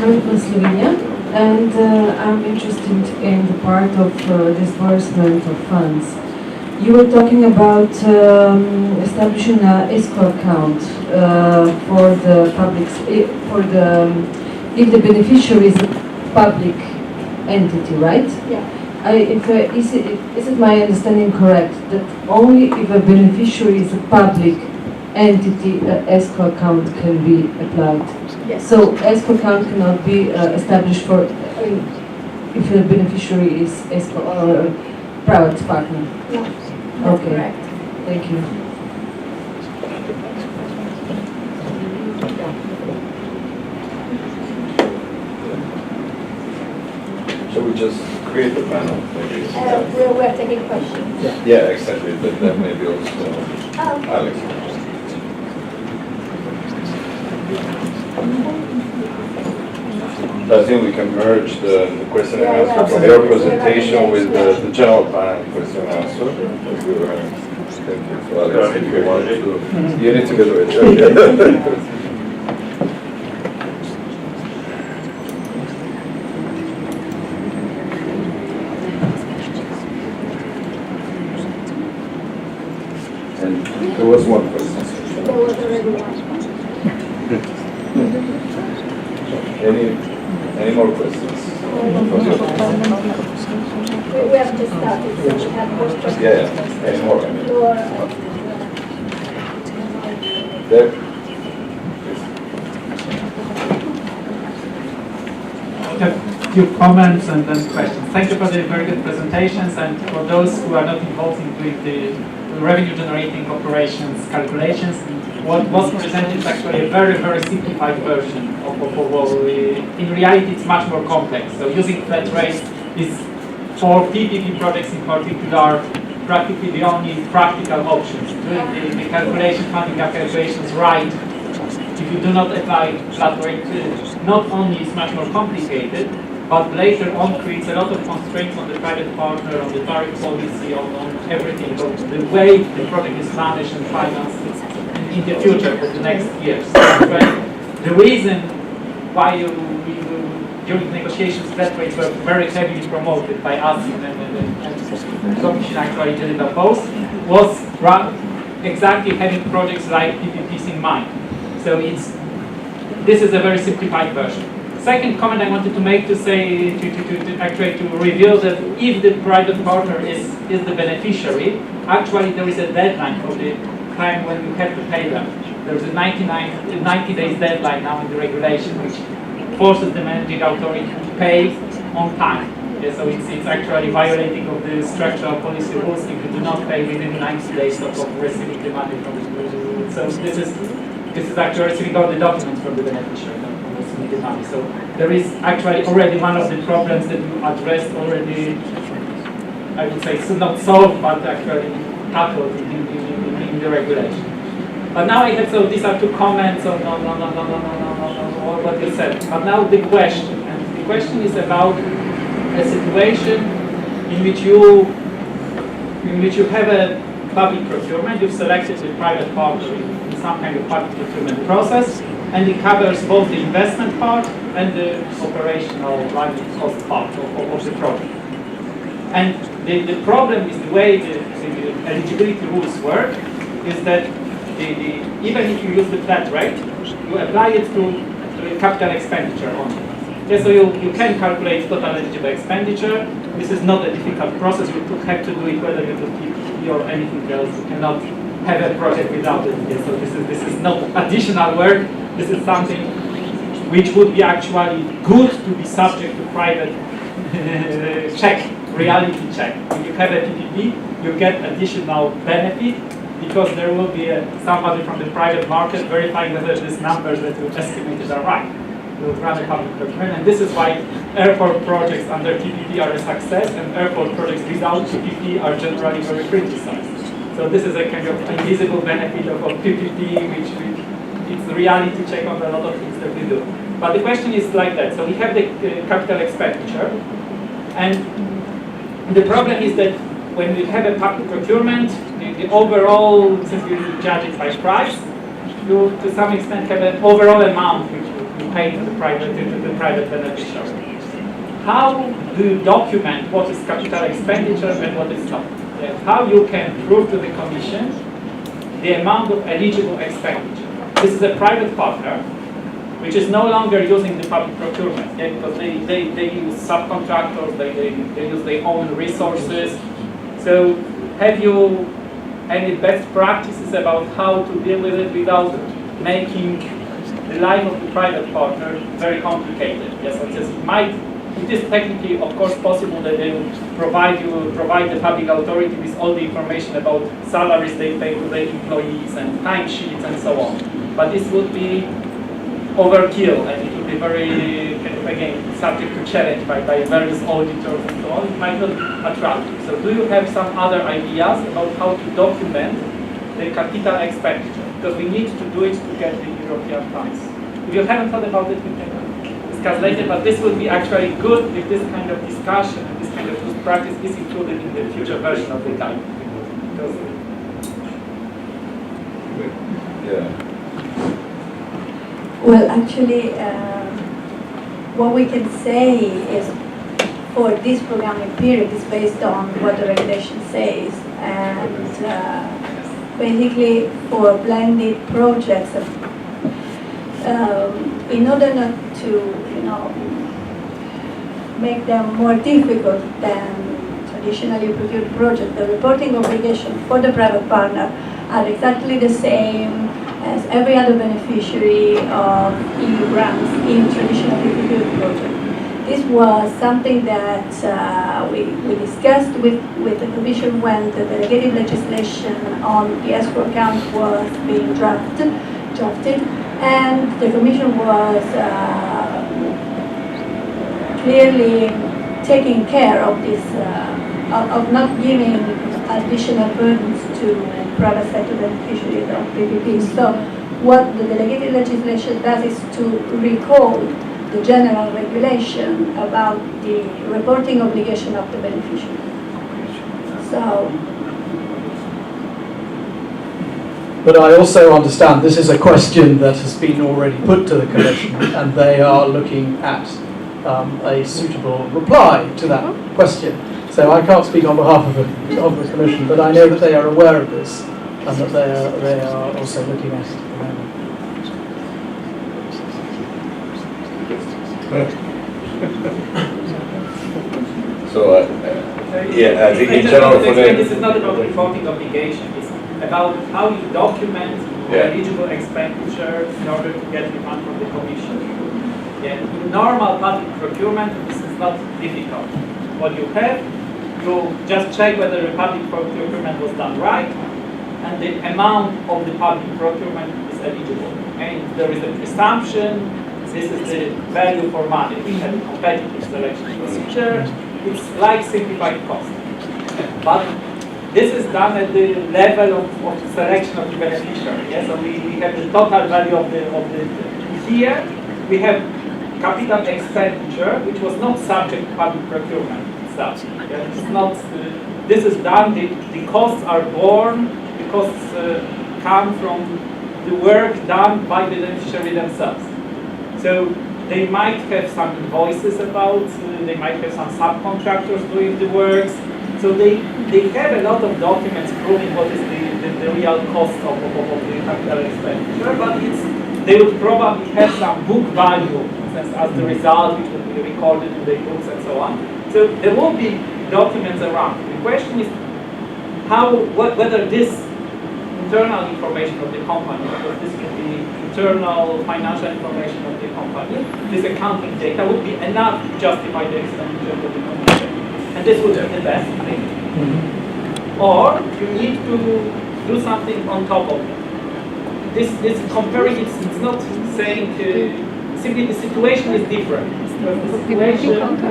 coming from Slovenia, and I'm interested in the part of disbursement of funds. You were talking about establishing an escrow account for the public, if the beneficiary is a public entity, right? Yeah. Is it my understanding correct that only if a beneficiary is a public entity, an escrow account can be applied? Yes. So escrow account cannot be established for if the beneficiary is escrow or a private partner? No, that's Okay. correct. Thank you. Shall we just create the panel? Maybe. We're taking questions. Yeah, exactly. But that maybe also Alex. I think we can merge the question and answer from your presentation with the general panel question and answer. As we were, thank you. So Alex, if you want to, you need to do it. Okay. And there was one question. There was already one. Any more questions? We have just started, so we have more questions. Yeah, any more? Your, There? A few comments and then questions. Thank you for the very good presentations, and for those who are not involved in doing the revenue generating operations calculations, what was presented is actually a very, very simplified version of what in reality it's much more complex. So using flat rate is, for PPP projects in particular, practically the only practical options. Doing the calculation, funding calculations right, if you do not apply flat rate, not only is much more complicated, but later on creates a lot of constraints on the private partner, on the tariff policy, on everything, on the way the project is managed and financed in the future for the next years. The reason why during negotiations flat rates were very heavily promoted by us and the Commission actually didn't oppose was exactly having projects like PPPs in mind. So this is a very simplified version. Second comment I wanted to make to say, to actually to reveal that if the private partner is the beneficiary, actually there is a deadline for the time when you have to pay them. There is a 90 days deadline now in the regulation, which forces the managing authority to pay on time. Yeah, so it's actually violating of the structural policy rules if you do not pay within 90 days of receiving the money from the. So this is actually receiving all the documents from the beneficiary. The money. So there is actually already one of the problems that you addressed already, I would say, so not solved, but actually tackled in the regulation. But now I have, so these are two comments on what you said. But now the question, and the question is about a situation in which you have a public procurement, you've selected a private partner in some kind of public procurement process, and it covers both the investment part and the operational running cost part of the project. And the problem is the way the eligibility rules work is that even if you use the flat rate, you apply it to capital expenditure only. Yeah, so you can calculate total eligible expenditure. This is not a difficult process. You have to do it whether you do PPP or anything else. You cannot have a project without it. Yeah, so this is not additional work. This is something which would be actually good to be subject to private check, reality check. If you have a PPP, you get additional benefit because there will be somebody from the private market verifying whether these numbers that you estimated are right. You will run a public procurement, and this is why airport projects under PPP are a success, and airport projects without PPP are generally very criticized. So this is a kind of invisible benefit of PPP, which it's the reality check on a lot of things that we do. But the question is like that. So we have the capital expenditure, and the problem is that when we have a public procurement, the overall, since we judge it by price, you to some extent have an overall amount which you you pay to the private beneficiary. How do you document what is capital expenditure and what is not? How you can prove to the Commission the amount of eligible expenditure. This is a private partner which is no longer using the public procurement, because they use subcontractors, they use their own resources. So have you any best practices about how to deal with it without making the life of the private partner very complicated? Yes, it is technically, of course, possible that they will provide the public authority with all the information about salaries they pay to their employees and timesheets and so on. But this would be overkill, and it would be very, again, subject to challenge by various auditors and so on. It might not be attractive. So do you have some other ideas about how to document the capital expenditure? Because we need to do it to get the European funds. If you haven't thought about it, we can discuss later, but this would be actually good if this kind of discussion and this kind of good practice is included in the future version of the guide. Yeah. Well, actually, what we can say is for this programming period is based on what the regulation says, and basically for blended projects, in order not to, make them more difficult than traditionally procured projects, the reporting obligation for the private partner are exactly the same as every other beneficiary of EU grants in traditionally procured projects. This was something that we discussed with the Commission when the delegated legislation on the escrow account was being drafted, and the Commission was clearly taking care of this, of not giving additional burdens to private sector beneficiaries of PPP. So what the delegated legislation does is to recall the general regulation about the reporting obligation of the beneficiary. So, but I also understand this is a question that has been already put to the Commission, and they are looking at a suitable reply to that question. So I can't speak on behalf of the Commission, but I know that they are aware of this and that they are also looking at it at the moment. So, yeah, I think in general for this is not about reporting obligation, it's about how you document eligible expenditure in order to get the fund from the Commission. Yeah. In normal public procurement, this is not difficult. What you have, you just check whether the public procurement was done right, and the amount of the public procurement is eligible. And there is a presumption, this is the value for money. We have a competitive selection procedure. It's like simplified cost. But this is done at the level of the selection of the beneficiary. Yeah? So we have the total value of the here we have capital expenditure, which was not subject to public procurement itself. Yeah? It's not, this is done, the costs are borne, the costs come from the work done by the beneficiary themselves. So they might have some invoices about, they might have some subcontractors doing the works. So they have a lot of documents proving what is the real cost of the capital expenditure, but they would probably have some book value as the result, which will be recorded in the books and so on. So there will be documents around. The question is whether this internal information of the company, because this will be internal financial information of the company, this accounting data would be enough to justify the expenditure of the Commission. And this would be the best thing. Or you need to do something on top of it. This comparing, it's not saying simply the situation is different. The situation of the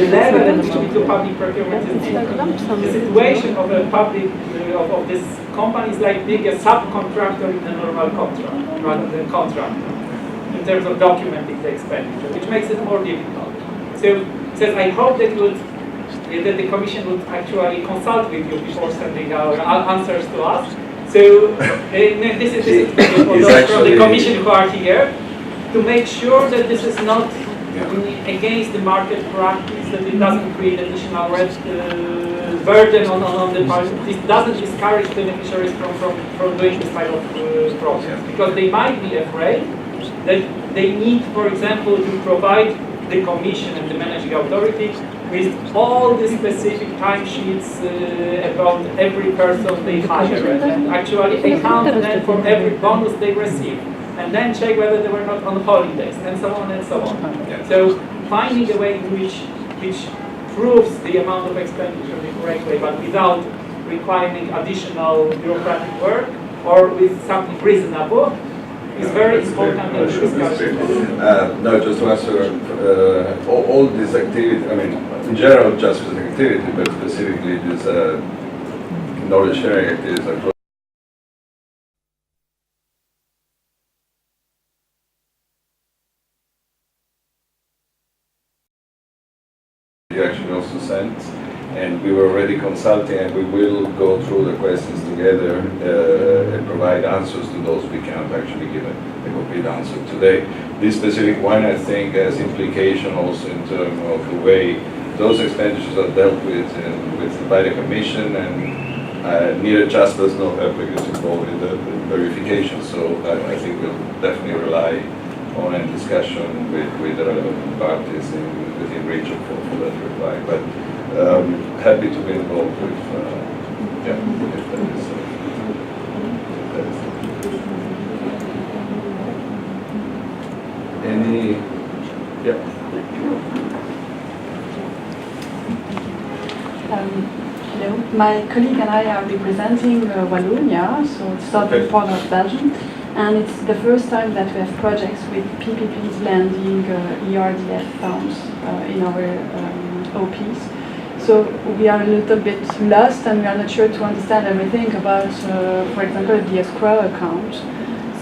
level at which we do public procurement is different. The situation of a public of this company is like being a subcontractor in a normal contract rather than contractor in terms of documenting the expenditure, which makes it more difficult. So I hope that the Commission would actually consult with you before sending our answers to us, So this is for those from the Commission who are here, to make sure that this is not against the market practice, that it doesn't create additional burden on the parties. This doesn't discourage beneficiaries from doing this type of process, because they might be afraid that they need, for example, to provide the Commission and the managing authority with all the specific timesheets about every person they hire, and actually account them for every bonus they receive, and then check whether they were not on holidays, and so on and so on. So finding a way which proves the amount of expenditure the correct way, but without requiring additional bureaucratic work, or with something reasonable, is very important in the discussion. No, just to answer, all these activities, I mean, in general, just as an activity, but specifically these knowledge sharing activities are you actually also sent, and we were already consulting, and we will go through the questions together and provide answers to those. We cannot actually give a complete answer today. This specific one, I think, has implication also in terms of the way those expenditures are dealt with by the Commission, and neither just does not applicants involved in the verification. So I think we'll definitely rely on a discussion with the relevant parties within region for that reply. But happy to be involved with, if that is any, Hello, my colleague and I are representing Wallonia, so it's southern part of Belgium, and it's the first time that we have projects with PPPs blending ERDF funds in our OPs. So we are a little bit lost, and we are not sure to understand everything about, for example, the escrow account.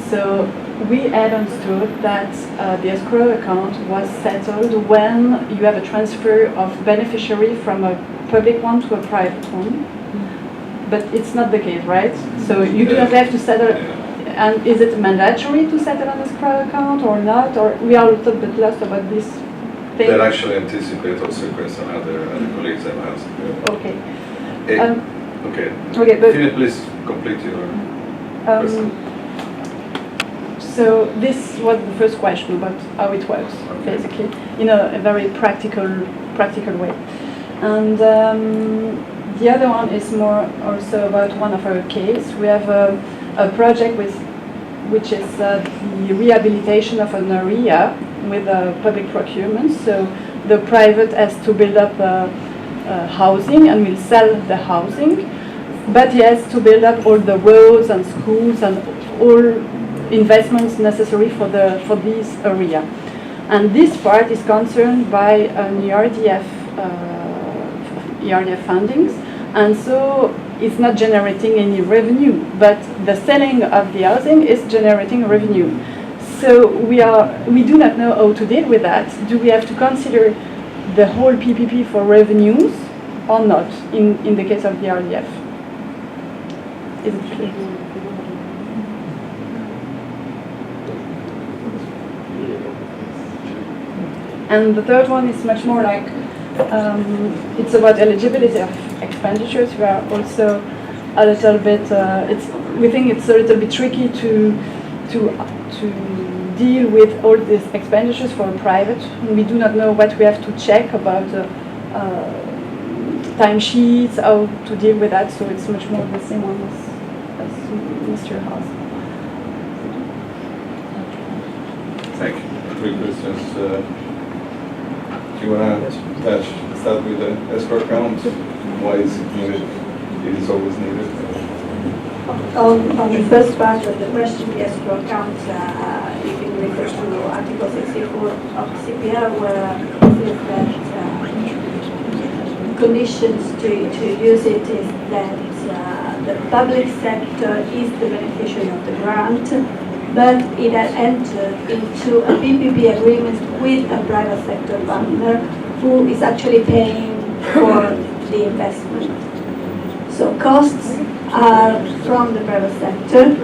So we had understood that the escrow account was settled when you have a transfer of beneficiary from a public one to a private one. But it's not the case, right? So you do not have to settle. And is it mandatory to settle an escrow account or not? Or we are a little bit lost about this thing. that actually anticipate also a question other colleagues have asked. Okay. Okay. Okay, but Can you please complete your question? So this was the first question about how it works, basically, in a very practical way. And the other one is more also about one of our case. We have a project which is the rehabilitation of an area with public procurement. So the private has to build up housing and will sell the housing, but he has to build up all the roads and schools and all investments necessary for this area. And this part is concerned by an ERDF fundings, and so it's not generating any revenue, but the selling of the housing is generating revenue. So we do not know how to deal with that. Do we have to consider the whole PPP for revenues or not in the case of the RDF? Is it clear? And the third one is much more like, it's about eligibility of expenditures. We are also a little bit, we think it's a little bit tricky to deal with all these expenditures for private. We do not know what we have to check about timesheets, how to deal with that, so it's much more the same one as Mr. Haas. Thank you. 3 questions. Do you want to start with the escrow account? Why is it needed? It is always needed. On the first part of the question, the escrow account, you can refer to Article 64 of CPR, where it says that conditions to use it is that the public sector is the beneficiary of the grant, but it has entered into a PPP agreement with a private sector partner who is actually paying for the investment. So costs are from the private sector,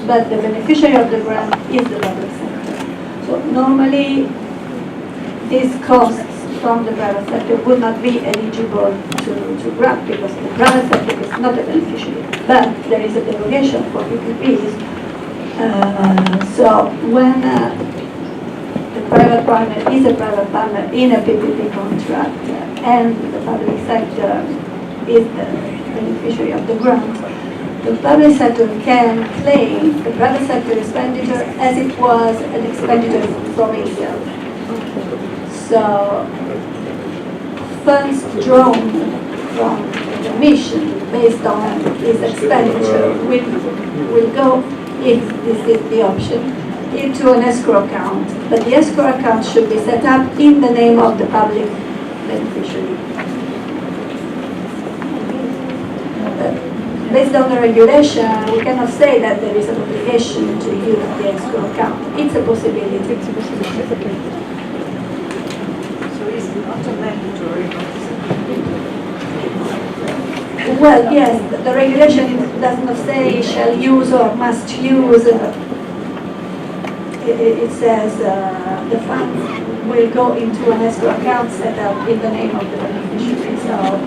but the beneficiary of the grant is the public sector. So normally, these costs from the private sector would not be eligible to grant because the private sector is not a beneficiary. But there is a derogation for PPPs. So when the private partner is a private partner in a PPP contract and the public sector is the beneficiary of the grant, the public sector can claim the private sector expenditure as it was an expenditure from itself. So funds drawn from the mission based on this expenditure will go, if this is the option, into an escrow account. But the escrow account should be set up in the name of the public beneficiary. Based on the regulation, we cannot say that there is an obligation to use the escrow account. It's a possibility. So it's not a mandatory. Well, yes, the regulation does not say shall use or must use. It says the funds will go into an escrow account set up in the name of the beneficiary. So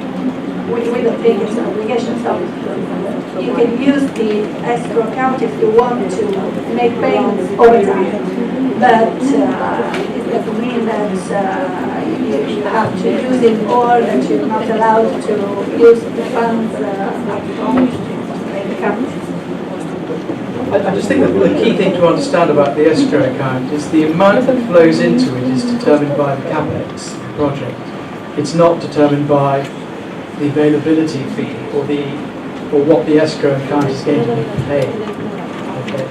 we don't think it's an obligation. So you can use the escrow account if you want to make payments over time. But it doesn't mean that you have to use it or that you're not allowed to use the funds upfront to make the account. I just think that the key thing to understand about the escrow account is the amount that flows into it is determined by the capex project. It's not determined by the availability fee or what the escrow account is going to be paid. Okay.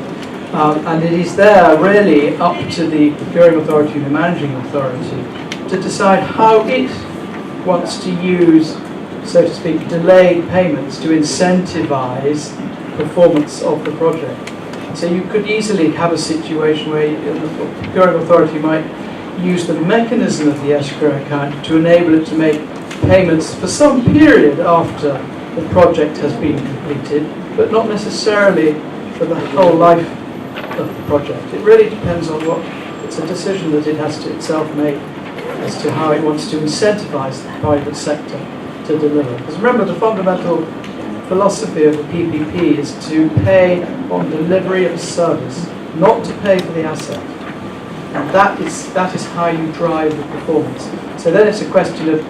And it is there really up to the procuring authority and the managing authority to decide how it wants to use, so to speak, delayed payments to incentivize performance of the project. So you could easily have a situation where the procuring authority might use the mechanism of the escrow account to enable it to make payments for some period after the project has been completed, but not necessarily for the whole life of the project. It really depends on it's a decision that it has to itself make as to how it wants to incentivize the private sector to deliver. Because remember, the fundamental philosophy of the PPP is to pay on delivery of a service, not to pay for the asset. And that is how you drive the performance. So then it's a question of,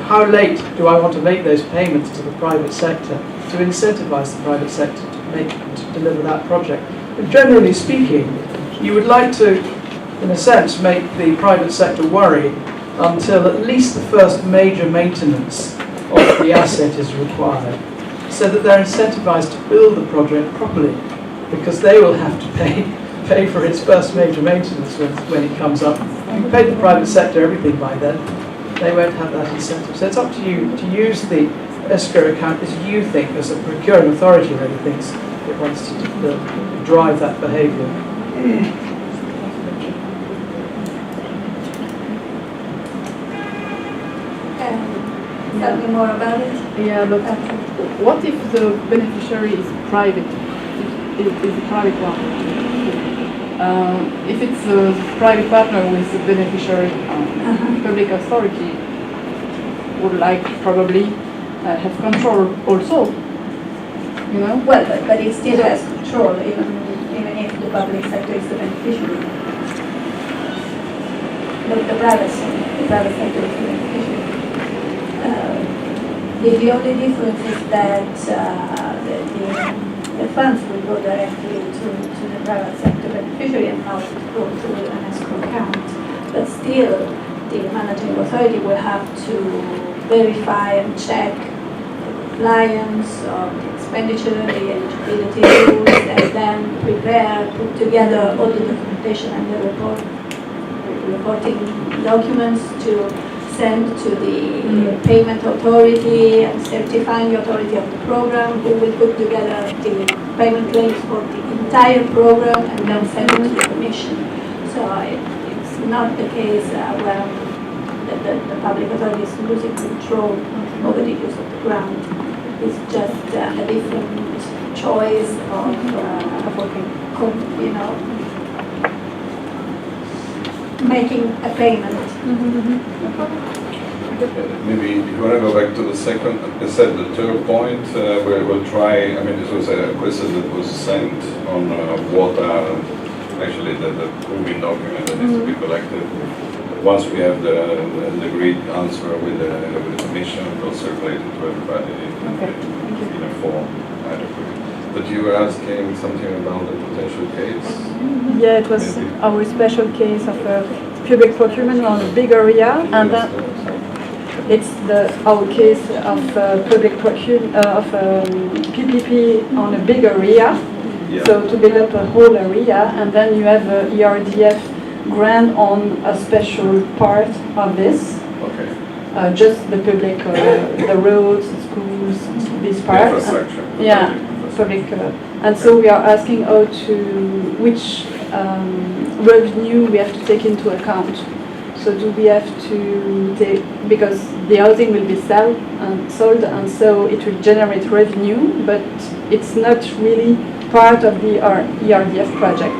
how late do I want to make those payments to the private sector to incentivize the private sector to deliver that project. But generally speaking, you would like to, in a sense, make the private sector worry until at least the first major maintenance of the asset is required, so that they're incentivized to build the project properly, because they will have to pay for its first major maintenance when it comes up. If you paid the private sector everything by then, they won't have that incentive. So it's up to you to use the escrow account as you think, as a procuring authority really thinks it wants to drive that behaviour. Tell me more about it. Yeah, but what if the beneficiary is private? Is a private one? If it's a private partner with a beneficiary, public authority would probably have control also. Well, but it still has control, even if the public sector is the beneficiary. But the private sector is the beneficiary. The only difference is that the funds will go directly to the private sector beneficiary and not go to an escrow account. But still, the managing authority will have to verify and check the compliance of the expenditure, the eligibility rules, and then put together all the documentation and the reporting documents to send to the payment authority and certifying authority of the program, who will put together the payment claims for the entire program and then send it to the commission. So it's not the case where the public authority is losing control over the use of the grant. It's just a different choice of you know, making a payment. Maybe if you want to go back to the second, I said the third point, where we'll try, I mean, this was a question that was sent on what are actually the proving document that needs to be collected. Once we have the agreed answer with the commission, we'll circulate it to everybody in a form adequately. But you were asking something about the potential case? Yeah, it was our special case of public procurement on a big area, and then it's our case of public procurement of PPP on a big area. Yeah. So to build up a whole area, and then you have a ERDF grant on a special part of this. Okay. Just the public, the roads, schools, this part. Infrastructure. Yeah, public. And so we are asking how to, which revenue we have to take into account. So do we have to take, because the housing will be sold, and so it will generate revenue, but it's not really part of the ERDF project.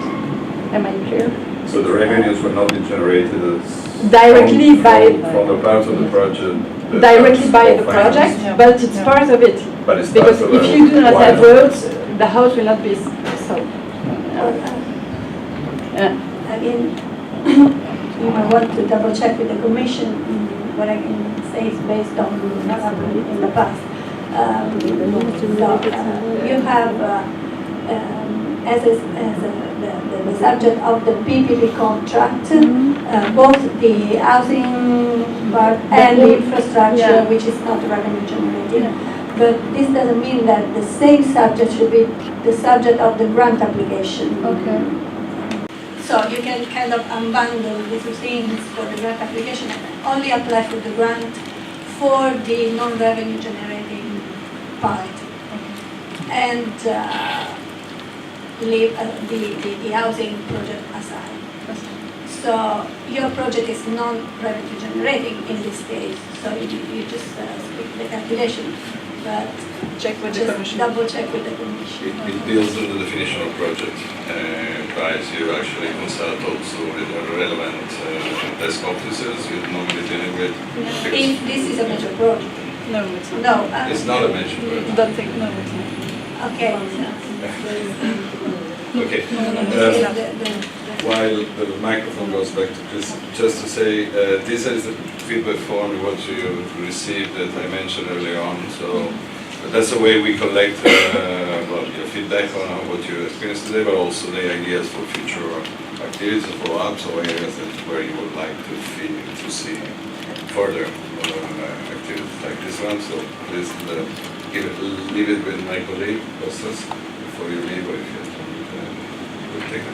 Am I clear? So the revenues will not be generated as Directly from the part of the project. Directly by the project, but it's part of it. But it's Because part of if you do not why have roads, the house will not be sold. I mean, you might want to double check with the commission. What I can say is based on what happened in the past. You have as the subject of the PPP contract, both the housing part and the infrastructure, which is not revenue generating. But this doesn't mean that the same subject should be the subject of the grant application. Okay. So you can kind of unbundle the two things for the grant application and only apply for the grant for the non-revenue generating part. And leave the housing project aside. So your project is non-revenue generating in this case, so you just speak the calculation, but Check with the just commission. double check with the commission. It deals with the definition of project. Price, you actually consult also with the relevant desk officers you're normally dealing with. If this is a major project. No, it's not. No. It's not a major project. Don't think, no, it's not. Okay. Okay. While the microphone goes back to Chris, just to say, this is the feedback form what you received that I mentioned earlier on. So that's the way we collect your feedback on what you experienced today, but also the ideas for future activities, follow-ups, or areas where you would like to see further activities like this one. So please leave it with my colleague, Kostas, before you leave, or if you will take it.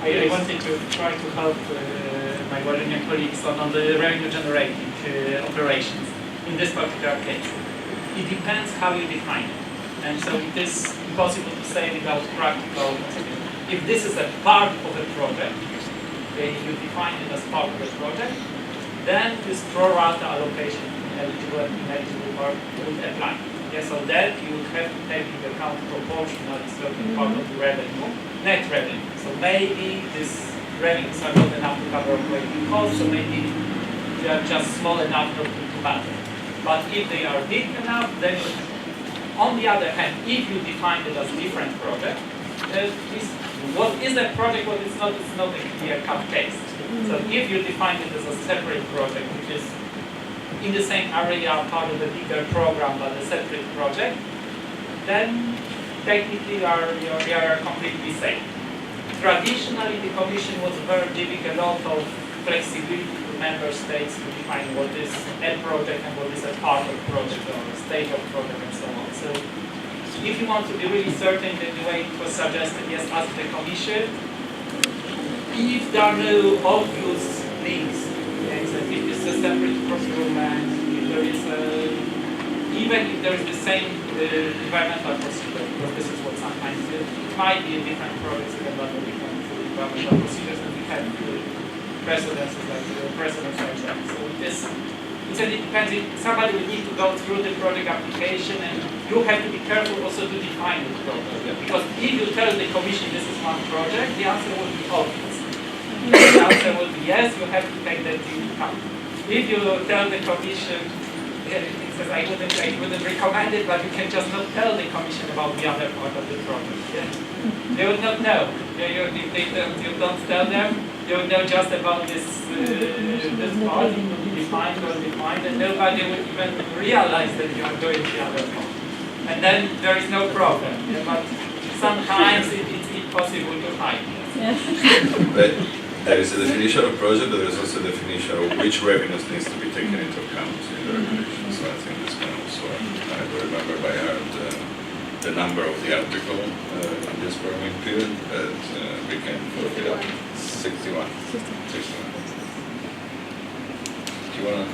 I wanted to try to help my Wallonia colleagues on the revenue generating operations in this particular case. It depends how you define it. And so it is impossible to say without practical. If this is a part of a project, okay, you define it as part of a project, then this pro rata allocation eligible and ineligible part would apply. Yeah, so that you have to take into account proportional certain part of the revenue, net revenue. So maybe these revenues are not enough to cover operating costs, so maybe they are just small enough to matter. But if they are big enough, then on the other hand, if you define it as different project, what is a project, what is not, it's not a clear-cut case. So if you define it as a separate project, which is in the same area, part of the bigger program, but a separate project, then technically you are completely safe. Traditionally, the Commission was very giving a lot of flexibility to member states to define what is a project and what is a part of project or a stage of project and so on. So if you want to be really certain that the way it was suggested, yes, ask the Commission. If there are no obvious links, okay, so if it's a separate procurement, if there is even if there is the same environmental procedure, because this is what sometimes it might be a different project, but a different environmental procedures, and we have precedents like that. So it is said it depends. Somebody will need to go through the project application, and you have to be careful also to define it properly. Because if you tell the Commission this is one project, the answer will be obvious. If the answer will be yes, you have to take that into account. If you tell the Commission, it says I wouldn't recommend it, but you can just not tell the Commission about the other part of the project. Yeah? They will not know. If you don't tell them, they will know just about this part, it will be defined, and nobody will even realize that you are doing the other part. And then there is no problem. Yeah? But sometimes it's impossible to hide. But there is a definition of project, but there is also a definition of which revenues needs to be taken into account in the regulation. So I think this can also, I don't remember by heart the number of the article in this programming period, but we can look it up. 61. 61. Do you want to?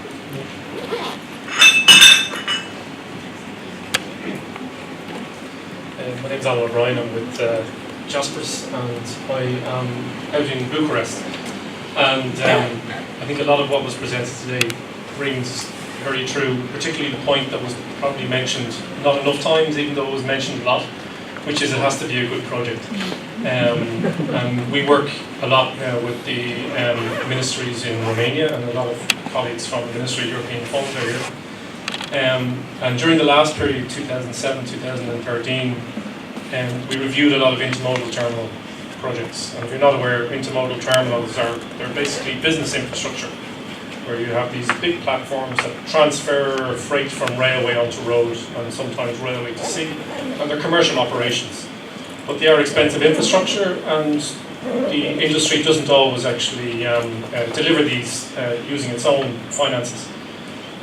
My name's Alan O'Brien. I'm with Jaspers, and I am out in Bucharest. And I think a lot of what was presented today rings very true, particularly the point that was probably mentioned not enough times, even though it was mentioned a lot, which is it has to be a good project. And we work a lot now with the ministries in Romania, and a lot of colleagues from the Ministry of European Funds are here. And during the last period, 2007-2013, we reviewed a lot of intermodal terminal projects. And if you're not aware, intermodal terminals they're basically business infrastructure, where you have these big platforms that transfer freight from railway onto road, and sometimes railway to sea, and they're commercial operations. But they are expensive infrastructure, and the industry doesn't always actually deliver these using its own finances.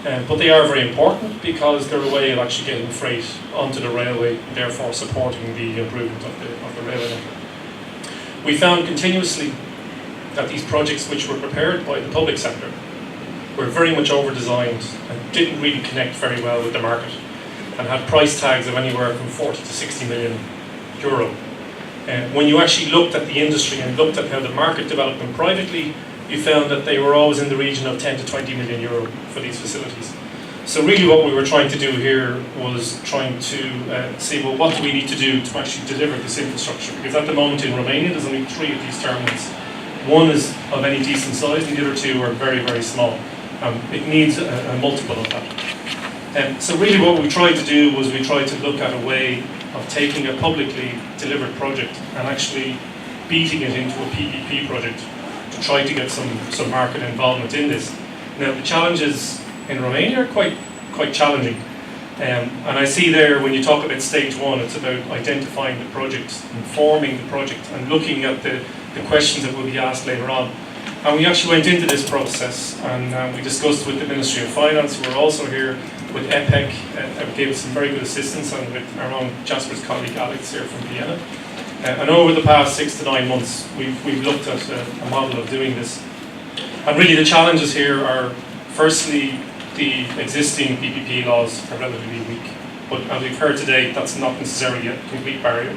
But they are very important because they're a way of actually getting freight onto the railway, therefore supporting the improvement of the railway network. We found continuously that these projects, which were prepared by the public sector, were very much over-designed and didn't really connect very well with the market, and had price tags of anywhere from 40 to 60 million euro. When you actually looked at the industry and looked at how the market developed them privately, you found that they were always in the region of 10 to 20 million euro for these facilities. So really what we were trying to do here was trying to see, well, what do we need to do to actually deliver this infrastructure? Because at the moment in Romania, there's only 3 of these terminals. One is of any decent size, and the other 2 are very, very small. It needs a multiple of that. So really what we tried to do was we tried to look at a way of taking a publicly delivered project and actually beating it into a PPP project to try to get some market involvement in this. Now the challenges in Romania are quite challenging. And I see there when you talk about stage 1, it's about identifying the project, informing the project, and looking at the questions that will be asked later on. And we actually went into this process, and we discussed with the Ministry of Finance, who are also here, with EPEC, gave us some very good assistance, and with our own Jasper's colleague Alex here from Vienna. And over the past 6 to 9 months, we've looked at a model of doing this. And really the challenges here are, firstly, the existing PPP laws are relatively weak. But as we've heard today, that's not necessarily a complete barrier.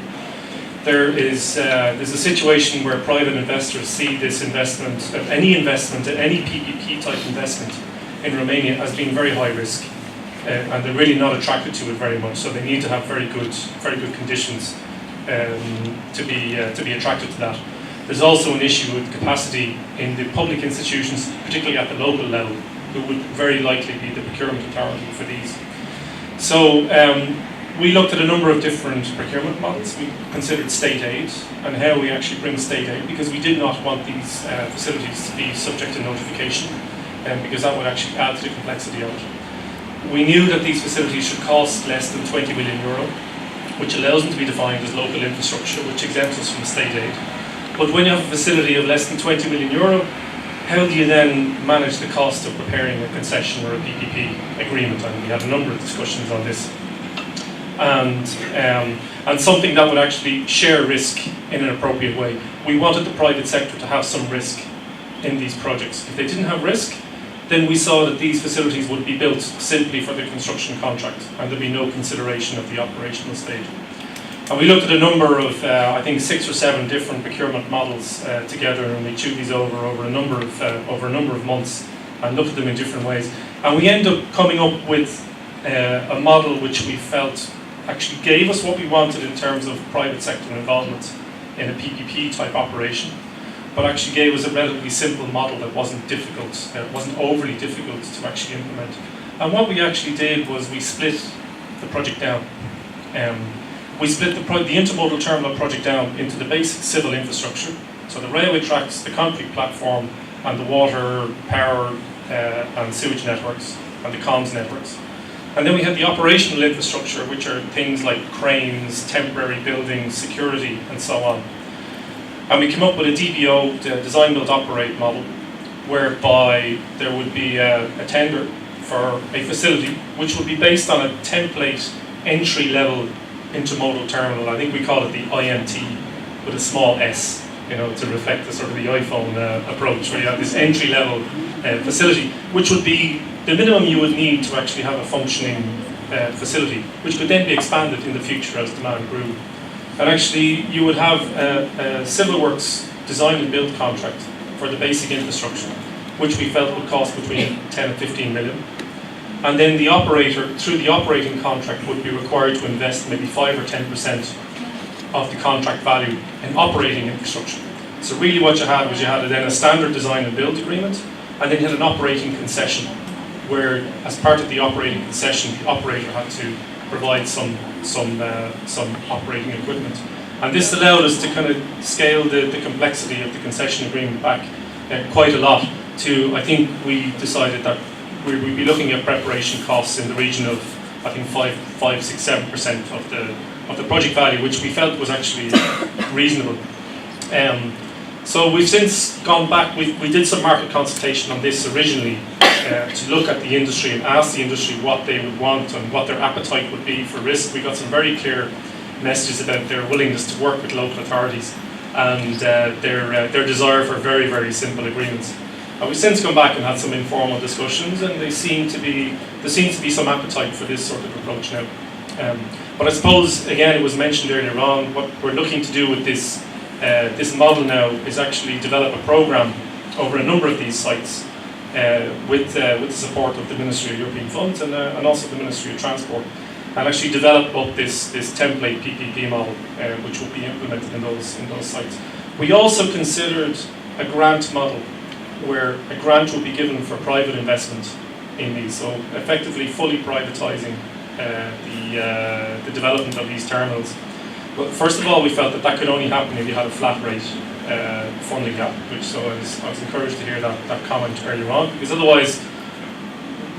There's a situation where private investors see this investment, any PPP type investment in Romania, as being very high risk, and they're really not attracted to it very much. So they need to have very good conditions to be attracted to that. There's also an issue with capacity in the public institutions, particularly at the local level, who would very likely be the procurement authority for these. So we looked at a number of different procurement models. We considered state aid and how we actually bring state aid, because we did not want these facilities to be subject to notification, because that would actually add to the complexity of it. We knew that these facilities should cost less than 20 million euro, which allows them to be defined as local infrastructure, which exempts us from state aid. But when you have a facility of less than 20 million euro, how do you then manage the cost of preparing a concession or a PPP agreement? And we had a number of discussions on this. And something that would actually share risk in an appropriate way. We wanted the private sector to have some risk in these projects. If they didn't have risk, then we saw that these facilities would be built simply for the construction contract, and there'd be no consideration of the operational stage. And we looked at a number of, I think 6 or 7 different procurement models together, and we chewed these over a number of months and look at them in different ways. And we end up coming up with a model which we felt actually gave us what we wanted in terms of private sector involvement in a PPP type operation, but actually gave us a relatively simple model that wasn't difficult, wasn't overly difficult to actually implement. And what we actually did was we split the project down. We split the intermodal terminal project down into the basic civil infrastructure, so the railway tracks, the concrete platform, and the water, power, and sewage networks, and the comms networks. And then we had the operational infrastructure, which are things like cranes, temporary buildings, security, and so on. And we came up with a DBO, the Design Build Operate model, whereby there would be a tender for a facility, which would be based on a template entry-level intermodal terminal. I think we call it the IMT with a small s, to reflect the sort of the iPhone approach, where you have this entry-level facility, which would be the minimum you would need to actually have a functioning facility, which could then be expanded in the future as demand grew. And actually, you would have a civil works design and build contract for the basic infrastructure, which we felt would cost between 10 and 15 million. And then the operator, through the operating contract, would be required to invest maybe 5 or 10% of the contract value in operating infrastructure. So really what you had was then a standard design and build agreement, and then you had an operating concession, where as part of the operating concession, the operator had to provide some operating equipment. And this allowed us to kind of scale the complexity of the concession agreement back quite a lot to, I think we decided that we'd be looking at preparation costs in the region of, I think, 5, 6, 7% of the project value, which we felt was actually reasonable. So we've since gone back, we did some market consultation on this originally to look at the industry and ask the industry what they would want and what their appetite would be for risk. We got some very clear messages about their willingness to work with local authorities and their desire for very, very simple agreements. And we've since gone back and had some informal discussions, and there seems to be some appetite for this sort of approach now. But I suppose, again, it was mentioned earlier on, what we're looking to do with this model now is actually develop a program over a number of these sites with the support of the Ministry of European Funds and also the Ministry of Transport, and actually develop up this template PPP model, which will be implemented in those sites. We also considered a grant model, where a grant will be given for private investment in these, so effectively fully privatising the development of these terminals. But first of all, we felt that could only happen if you had a flat rate funding gap, so I was encouraged to hear that comment earlier on, because otherwise,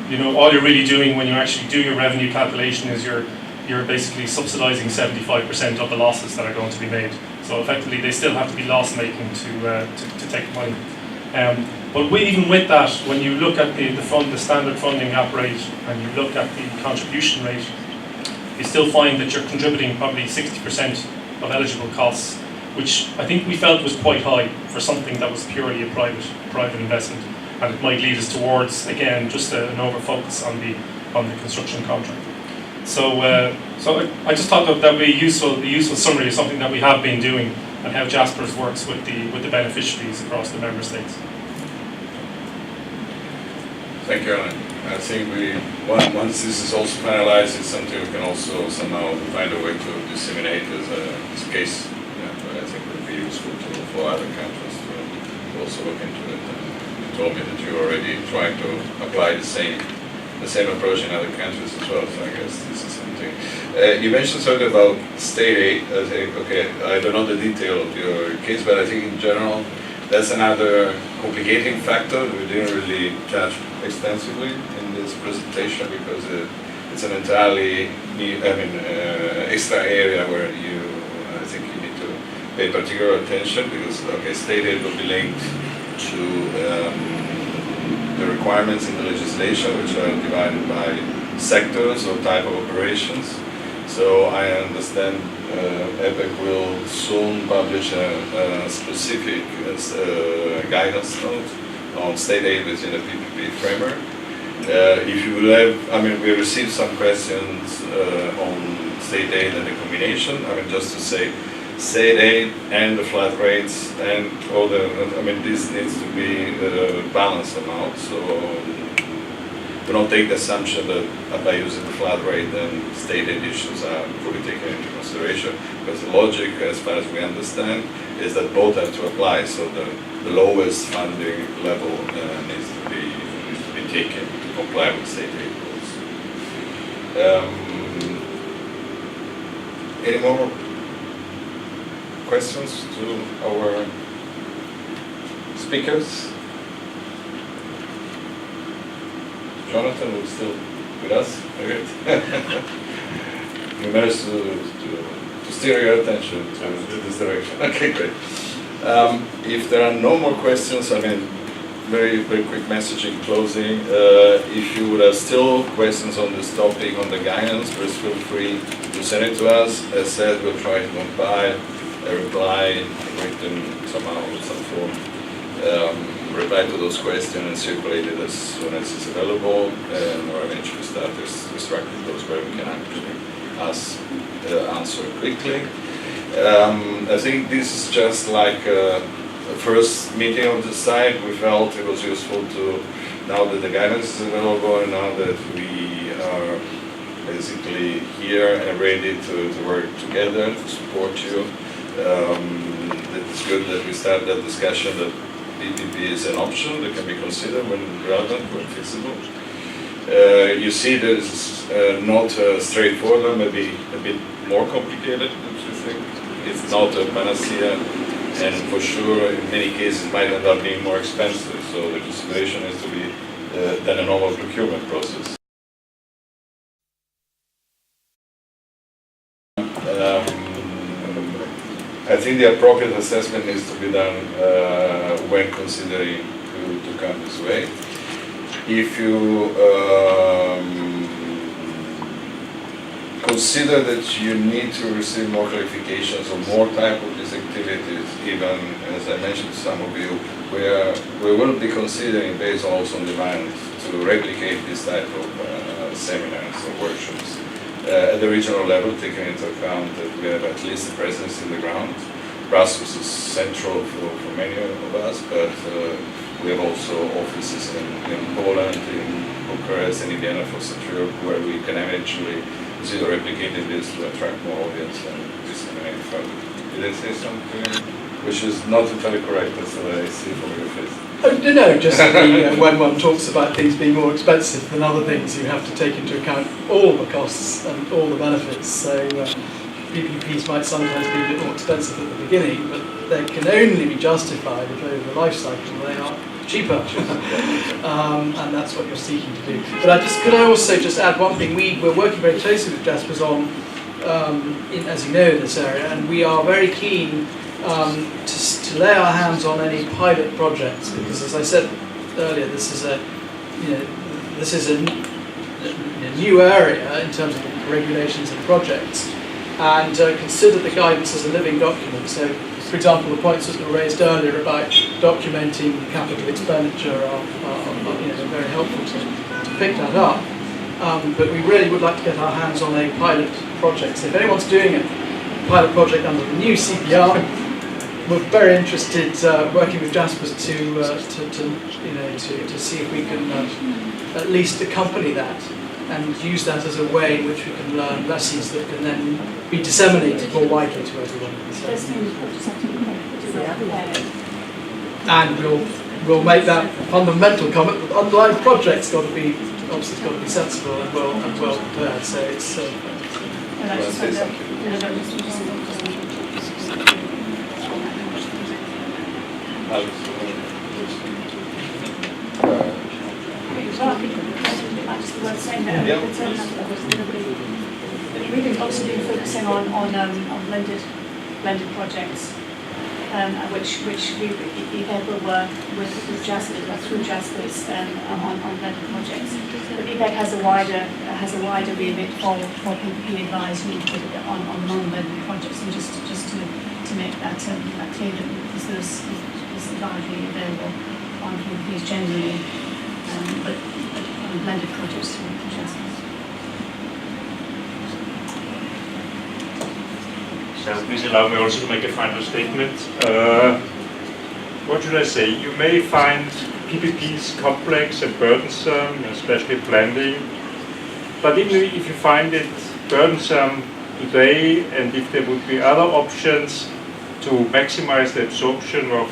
all you're really doing when you actually do your revenue calculation is you're basically subsidising 75% of the losses that are going to be made. So effectively, they still have to be loss-making to take money. But even with that, when you look at the standard funding gap rate and you look at the contribution rate, you still find that you're contributing probably 60% of eligible costs, which I think we felt was quite high for something that was purely a private investment, and it might lead us towards, again, just an over-focus on the construction contract. So I just thought that would be a useful summary of something that we have been doing and how Jaspers works with the beneficiaries across the member states. Thank you, Alan. I think once this is also finalized, it's something we can also somehow find a way to disseminate as a case. I think would be useful for other countries to also look into it. You told me that you already trying to apply the same approach in other countries as well. So I guess this is something. You mentioned something about state aid. I think, okay, I don't know the detail of your case, but I think in general that's another complicating factor we didn't really touch extensively in this presentation, because it's an entirely extra area where I think you need to pay particular attention, because state aid will be linked to the requirements in the legislation, which are divided by sectors or type of operations. So I understand EPEC will soon publish a specific guidance note on state aid within the PPP framework. If you will have, we received some questions on state aid and the combination. Just to say, state aid and the flat rates and all the, I mean, this needs to be balanced amount. So we don't take the assumption that by using the flat rate then state aid issues are fully taken into consideration, because the logic, as far as we understand, is that both have to apply. So the lowest funding level needs to be taken to comply with state aid rules. Any more questions to our speakers? Jonathan was still with us. Okay. You managed to steer your attention to this direction. Okay, great. If there are no more questions, I mean, very quick message in closing. If you would have still questions on this topic, on the guidance, please feel free to send it to us. As said, we'll try to compile a reply written somehow in some form. Reply to those questions and circulate it as soon as it's available, or eventually start extracting those where we can actually answer quickly. I think this is just like a first meeting of the site. We felt it was useful to, now that the guidance is available and now that we are basically here and ready to work together to support you, it's good that we start that discussion that PPP is an option that can be considered when relevant, when feasible. You see that it's not straightforward, maybe a bit more complicated, don't you think? It's not a panacea, and for sure in many cases it might end up being more expensive, so the consideration is to be than a normal procurement process. I think the appropriate assessment needs to be done when considering to come this way. If you consider that you need to receive more clarifications or more type of these activities, even as I mentioned to some of you, we will be considering, based also on demand, to replicate this type of seminars or workshops. At the regional level, taking into account that we have at least a presence in the ground. Brussels is central for many of us, but we have also offices in Poland, in Bucharest, and in Vienna for Central Europe, where we can eventually consider replicating this to attract more audience and disseminate further. Did I say something which is not entirely correct? That's what I see from your face. No, just when one talks about things being more expensive than other things, you have to take into account all the costs and all the benefits. So PPPs might sometimes be a bit more expensive at the beginning, but they can only be justified if over the life cycle they are cheaper. And that's what you're seeking to do. But could I also just add one thing? We're working very closely with Jaspers on, as you know, in this area, and we are very keen to lay our hands on any pilot projects, because, as I said earlier, this is a new area in terms of regulations and projects, and consider the guidance as a living document. So, for example, the points that were raised earlier about documenting capital expenditure are very helpful to pick that up. But we really would like to get our hands on a pilot project. So if anyone's doing a pilot project under the new CPR, we're very interested working with Jaspers to see if we can at least accompany that and use that as a way in which we can learn lessons that can then be disseminated more widely to everyone. And we'll make that fundamental comment that underlying project's got to be sensible and well prepared. So it's. We've been obviously focusing on blended projects, which EPEC will work with Jaspers, through Jaspers on blended projects. But EPEC has a wider remit for PPP advisory on non-blended projects, and just to make that clear, because there's advisory available on PPPs generally, but on blended projects through Jaspers. Please allow me also to make a final statement. What should I say? You may find PPPs complex and burdensome, especially blending. But even if you find it burdensome today, and if there would be other options to maximize the absorption of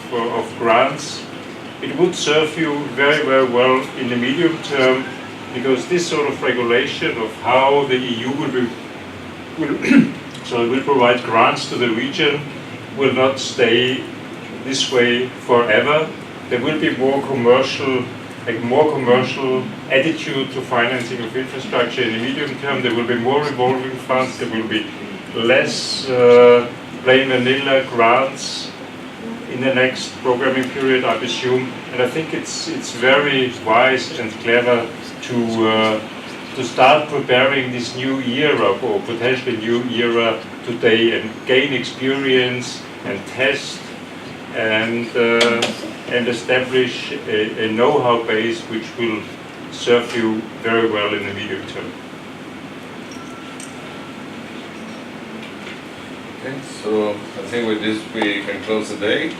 grants, it would serve you very, very well in the medium term, because this sort of regulation of how the EU will provide grants to the region will not stay this way forever. There will be more commercial attitude to financing of infrastructure in the medium term. There will be more revolving funds. There will be less plain vanilla grants in the next programming period, I presume. And I think it's very wise and clever to start preparing this new era, or potentially new era today, and gain experience and test and establish a know-how base which will serve you very well in the medium term. Okay, so I think with this we can close the day.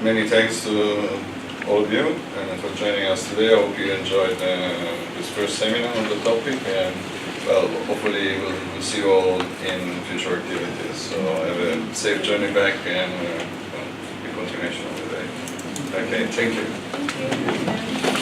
Many thanks to all of you for joining us today. I hope you enjoyed this first seminar on the topic, and well, hopefully we'll see you all in future activities. So have a safe journey back, and good continuation of the day. Okay, thank you.